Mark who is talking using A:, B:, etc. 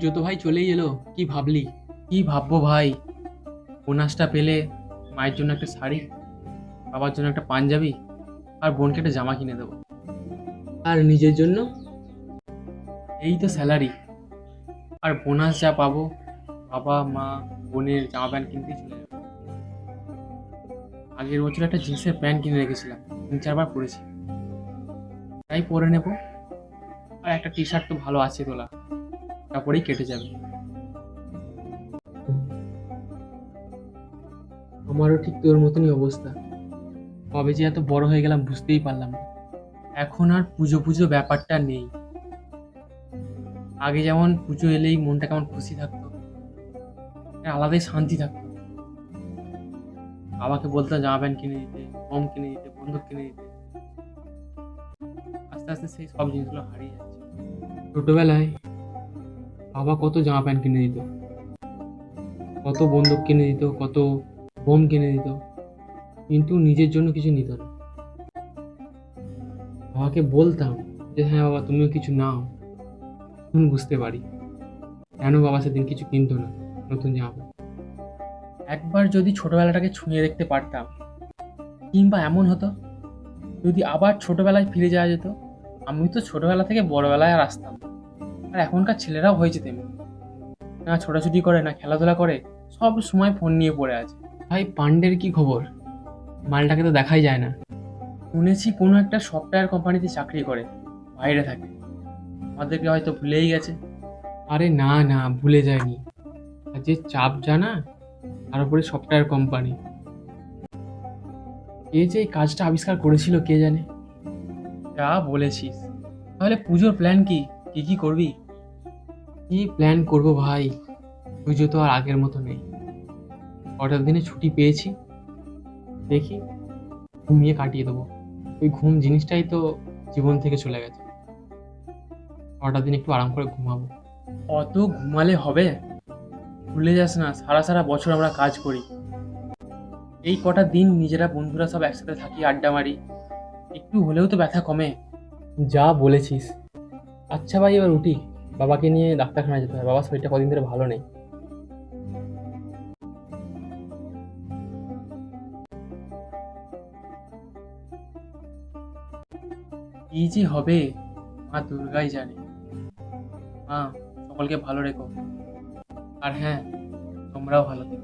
A: পুজো তো ভাই চলেই এলো, কি ভাবলি? কি ভাববো ভাই, বোনাসটা পেলে মায়ের জন্য একটা শাড়ি, বাবার জন্য একটা পাঞ্জাবি, আর বোনকে একটা জামা কিনে দেবো। আর নিজের জন্য এই তো স্যালারি আর বোনাস যা পাবো, বাবা মা বোনের জামা প্যান্ট কিনতেই চলে যাবে। আগের বছর একটা জিন্সের প্যান্ট কিনে রেখেছিলাম, 3-4 বার পরেছি, তাই পরে নেবো। আর একটা টি শার্ট তো ভালো আছে তোলা, ওটা পরেই কেটে যাবে। আমারও ঠিক তোর মতনই অবস্থা। কবে যে এত বড় হয়ে গেলাম বুঝতেই পারলাম না। এখন আর পুজো পুজো ব্যাপারটা নেই। আগে যেমন পুজো এলেই মনটা কেমন খুশি থাকতো, একটা আলাদাই শান্তি থাকতো। বাবাকে বলতাম জামা প্যান্ট কিনে দিতে, বোম কিনে দিতে, বন্দুক কিনে দিতে। আস্তে আস্তে সেই সব জিনিসগুলো হারিয়ে যাচ্ছে। ছোটবেলায় বাবা কত জামা প্যান্ট কিনে দিত, কত বন্দুক কিনে দিত, কত বোম কিনে দিত, কিন্তু নিজের জন্য কিছু নিত না। বাবাকে বলতাম যে হ্যাঁ বাবা তুমিও কিছু নাও, এখন বুঝতে পারি কেন বাবা সেদিন কিছু কিনতো না নতুন জামা প্যান্ট। একবার যদি ছোটবেলাটাকে ছুঁয়ে দেখতে পারতাম, কিংবা এমন হতো যদি আবার ছোটবেলায় ফিরে যাওয়া যেত, আমি তো ছোটবেলা থেকে বড়বেলায় আর আসতাম না। আর এখনকার ছেলেরাও হয়েছে তেমনি, না ছোটাছুটি করে না খেলাধুলা করে, সব সময় ফোন নিয়ে পড়ে আছে। ভাই পান্ডের কি খবর? মালটাকে তো দেখাই যায় না। শুনেছি কোনো একটা সফটওয়্যার কোম্পানিতে চাকরি করে, বাইরে থাকে, আমাদেরকে হয়তো ভুলেই গেছে। আরে না না, ভুলে যায়নি। আর যে চাপ জানা, তার উপরে সফটওয়্যার কোম্পানি। কে যে এই কাজটা আবিষ্কার করেছিল কে জানে। যা বলেছিস। তাহলে পুজোর প্ল্যান কি? কি কি করবি? কি প্ল্যান করব ভাই, পুজো তো আর আগের মতো নেই। কটা দিনে ছুটি পেয়েছি, দেখি ঘুমিয়ে কাটিয়ে দেবো। ওই ঘুম জিনিসটাই তো জীবন থেকে চলে গেছে। কটা দিন একটু আরাম করে ঘুমাবো। অত ঘুমালে হবে? ভুলে যাস না সারা সারা বছর আমরা কাজ করি, এই কটা দিন নিজেরা বন্ধুরা সব একসাথে থাকি, আড্ডা মারি, একটু হলেও তো ব্যথা কমে। যা বলেছিস। আচ্ছা ভাই এবার উঠি, বাবাকে নিয়ে ডাক্তারখানায় যেতে হবে, বাবার শরীরটা কদিন ধরে ভালো নেই। কি যে হবে মা দুর্গাই জানে। মা সকলকে ভালো রেখো, আর হ্যাঁ তোমরাও ভালো থেকো।